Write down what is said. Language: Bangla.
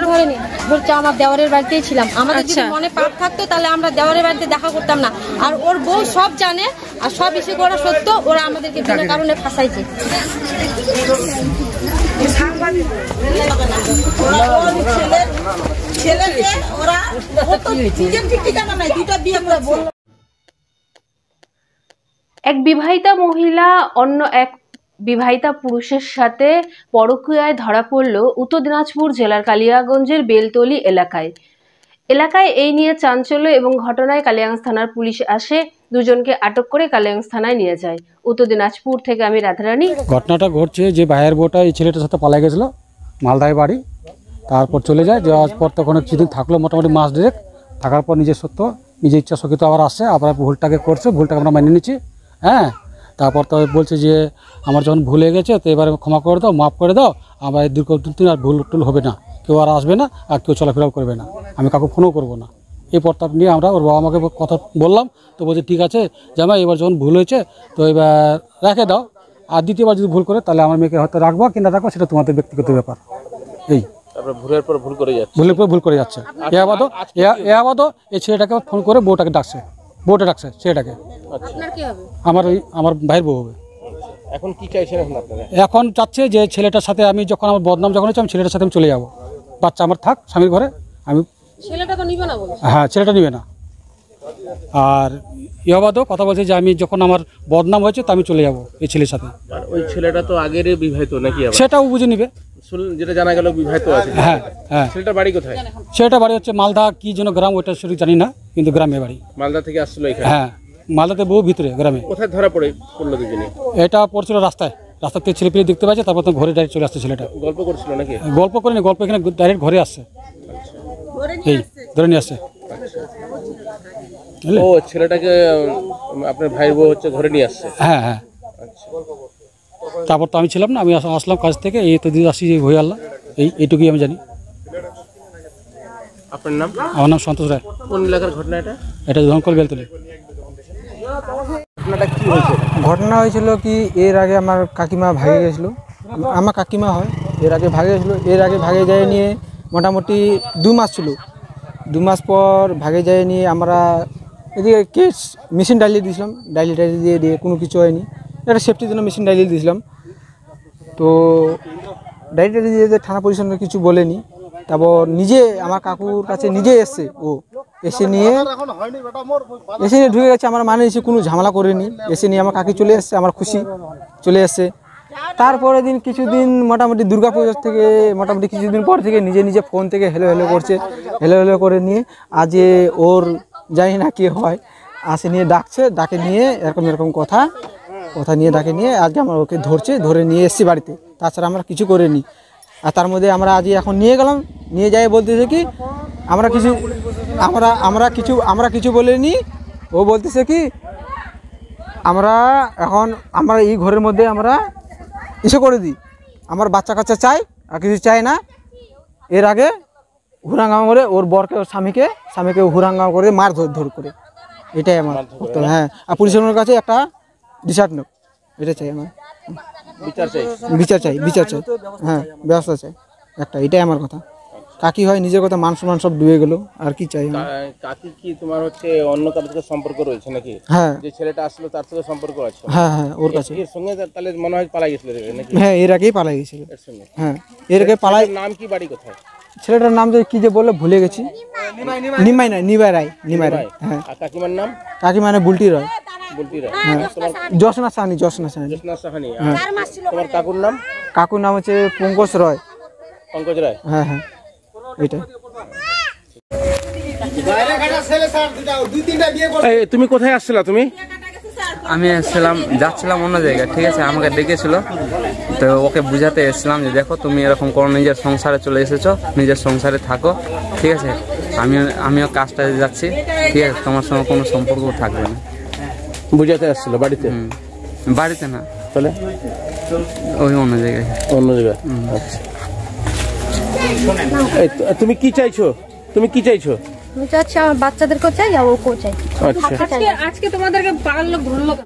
ধরেনি, ধরছে আমার দেওয়ারের বাড়িতেই ছিলাম। আমাদের যদি মনে পাপ থাকতো তাহলে আমরা দেওয়ারের বাড়িতে দেখা করতাম না। আর ওর বউ সব জানে আর সব ইসে করা সত্য, ওরা আমাদেরকে বিনা কারণে ফাঁসাইছে। এক বিবাহিতা মহিলা অন্য এক বিবাহিতা পুরুষের সাথে পরকীয়ায় ধরা পড়ল উত্তর দিনাজপুর জেলার কালিয়াগঞ্জের বেলতলি এলাকায় এই নিয়ে চাঞ্চল্য এবং ঘটনায় কালিয়াগঞ্জ থানার পুলিশ আসে, দুজনকে আটক করে কালিয়াগঞ্জ থানায় নিয়ে যায়। উত্তর দিনাজপুর থেকে আমি রাধারানী। ঘটনাটা ঘটছে যে ভাইয়ের বউটা এই ছেলেটার সাথে পালাই গেছিল মালদায় বাড়ি, তারপর চলে যায়। যাওয়ার পর তখন কিছুদিন থাকলো, মোটামুটি মাস দেড়েক থাকার পর নিজের ইচ্ছা শক্তিত আবার আসে, আবার ভুলটাকে করছে, ভুলটাকে আমরা মেনে নিচ্ছি। হ্যাঁ, তারপর তো বলছে যে আমার যখন ভুল হয়ে গেছে তো এবারে ক্ষমা করে দাও, মাফ করে দাও, আমার দিন আর ভুল টুল হবে না, কেউ আর আসবে না, আর কেউ চলাফেরাও করবে না, আমি কাউকে ফোনও করবো না। এই প্রস্তাব নিয়ে আমরা ওর বাবা মাকে কথা বললাম, তো বলছে ঠিক আছে জামাই, এবার যখন ভুল হয়েছে তো এবার রেখে দাও, আর দ্বিতীয়বার যদি ভুল করে তাহলে আমার মেয়েকে হয়তো রাখবো কিনা রাখবো সেটা তোমাদের ব্যক্তিগত ব্যাপার। এই ভুলের পর ভুল করে যাচ্ছে। এ আবাদও এই ছেলেটাকে ফোন করে বউটা ডাকছে ছেলেটাকে। আমার ভাইয়ের বউ হবে। এখন কি চাইছেন আপনারা? এখন চাচ্ছে যে ছেলেটার সাথে আমি যখন আমার বদনাম যখন হচ্ছে আমি ছেলেটার সাথে আমি চলে যাবো, বাচ্চা আমার থাক স্বামীর ঘরে, আমি ছেলেটা তো নিবে না বলে। হ্যাঁ, ছেলেটা নিবে না। আর ইয়াবাদও কথা বলছে যে আমি যখন আমার বদনাম হয়েছে তা আমি চলে যাবো এই ছেলের সাথে। ওই ছেলেটা তো আগের বিবাহিত নাকি? সেটাও বুঝে নিবে, যেটা জানা গেল বিবাহিত আছে। হ্যাঁ হ্যাঁ। ছেলেটার বাড়ি কোথায়? ছেলেটার বাড়ি হচ্ছে মালদা, কি যেন গ্রাম ওইটা শুরু জানি না, কিন্তু গ্রামে বাড়ি। মালদা থেকে আসছিল এখানে? হ্যাঁ, মালদাতে বহু ভিতরে গ্রামে। কোথায় ধরা পড়লো দুজনে? এটা পড়ছিল রাস্তা থেকে ছেলে পেলে দেখতে পাচ্ছে, তারপর তো ঘরে ডাইরেক্ট চলে আসছে ছেলেটা। গল্প করছিল নাকি? গল্প করেনি, গল্প এখানে ডাইরেক্ট ঘরে আসছে, এই ধরে নিয়ে আসছে। ও ছেলেটাকে আপনার ভাইয়ের বউ হচ্ছে ঘরে নিয়ে আসছে? হ্যাঁ হ্যাঁ। তারপর তো আমি ছিলাম না, আমি আসলাম কাজ থেকে, এই তো দিদি আসছি হয়ে আল্লাহ, এইটুকুই আমি জানি। আপনার নাম? আমার নাম সন্তোষ রায়। কোন এলাকার ঘটনা এটা? এটা ধনকল বেলতলি। ঘটনাটা কি হয়েছে? ঘটনা হয়েছিল কি, এর আগে আমার কাকিমা ভাগে গেছিলো, আমার কাকিমা হয়, এর আগে ভাগে গেছিলো। এর আগে ভাগে যায় নিয়ে মোটামুটি 2 মাস ছিল। 2 মাস পর ভাগে যায় নিয়ে আমরা এদিকে কেস মেশিন ডালিয়ে দিয়েছিলাম, ডাইলি দিয়ে কোনো কিছু হয়নি। একটা সেফটির জন্য মেশিন ডালিয়ে দিয়েছিলাম, তো ডাইলি দিয়ে থানা পরিষদ কিছু বলেনি। তারপর নিজে আমার কাকুর কাছে নিজে এসছে, ও এসে নিয়ে ঢুকে গেছে, আমার মানে এসে কোনো ঝামেলা করেনি, এসে নিয়ে আমার কাকি চলে এসছে, আমার খুশি চলে এসছে। তারপরে কিছুদিন মোটামুটি দুর্গাপুজোর থেকে মোটামুটি কিছুদিন পর থেকে নিজে ফোন থেকে হেলো করছে, হেলো করে নিয়ে আজ ওর জানি না কি হয়, আসে নিয়ে ডাকে নিয়ে এরকম কথা নিয়ে ডাকে নিয়ে আজকে আমরা ওকে ধরে নিয়ে এসেছি বাড়িতে, তাছাড়া আমরা কিছু করিনি। আর তার মধ্যে আমরা আজ এখন নিয়ে গেলাম, নিয়ে যাই বলতেছে কি আমরা কিছু বলিনি। ও বলতেছে কি আমরা এই ঘরের মধ্যে আমরা ইসে করে দিই, আমার বাচ্চা কাচ্চা চাই, আর কিছু চাই না। এর আগে হুরাঙ্গামা করে ওর বরকে, ওর স্বামীকে হুরাঙ্গামা করে মার ধর করে, এটাই আমার বক্তব্য। হ্যাঁ, আর পুলিশের কাছে একটা ডিসার্ট নেব, এটা চাই আমার, বিচার চাই, হ্যাঁ ব্যবস্থা চাই একটা, এটাই আমার কথা। কাকি হয় নিজের কথা, মান সম্মান সব ডুবে গেল, আর কি চাই। কাকি কি তোমার হচ্ছে অন্য কারোর সাথে সম্পর্ক রয়েছে নাকি? হ্যাঁ, যে ছেলেটা আসলো তার সাথে সম্পর্ক আছে? হ্যাঁ হ্যাঁ, ওর কাছে। এর সঙ্গে তাহলে মনে হয় পালাই গেছিল নাকি? হ্যাঁ, এর আগেই পালাই গেছিল এর সঙ্গে। হ্যাঁ, এর আগে পালাই। নাম কি, বাড়ি কোথায়? ছেলেটার নাম যে কি যে বললো ভুলে গেছি, নিমাই রায়। হ্যাঁ। আর কাকিমার নাম? কাকিমা মানে বুলটি রায়। হ্যাঁ। জোসনা সাহানি। হ্যাঁ। তোমার কাকুর নাম? কাকুর নাম হচ্ছে পঙ্কজ রায়। হ্যাঁ হ্যাঁ, এটা। তুমি কোথায় আসছিলা? আমি যাচ্ছিলাম অন্য জায়গায়, ঠিক আছে, আমাকে ডেকেছিল, তো ওকে বুঝাতে এসেছিলাম যে দেখো তুমি এরকম করো, নিজের সংসারে চলে এসেছো, নিজের সংসারে থাকো, ঠিক আছে, আমিও কাজটা যাচ্ছি, ঠিক আছে, তোমার সঙ্গে কোনো সম্পর্ক থাকবে না। বুঝাতে আসছিল বাড়িতে? বাড়িতে না, তাহলে ওই অন্য জায়গায়। আচ্ছা, তুমি কি চাইছো? আমি চাচ্ছি আমার বাচ্চাদেরকেও চাই আর ওকেও চাই। আচ্ছা, আজকে তোমাদেরকে পাগল লোক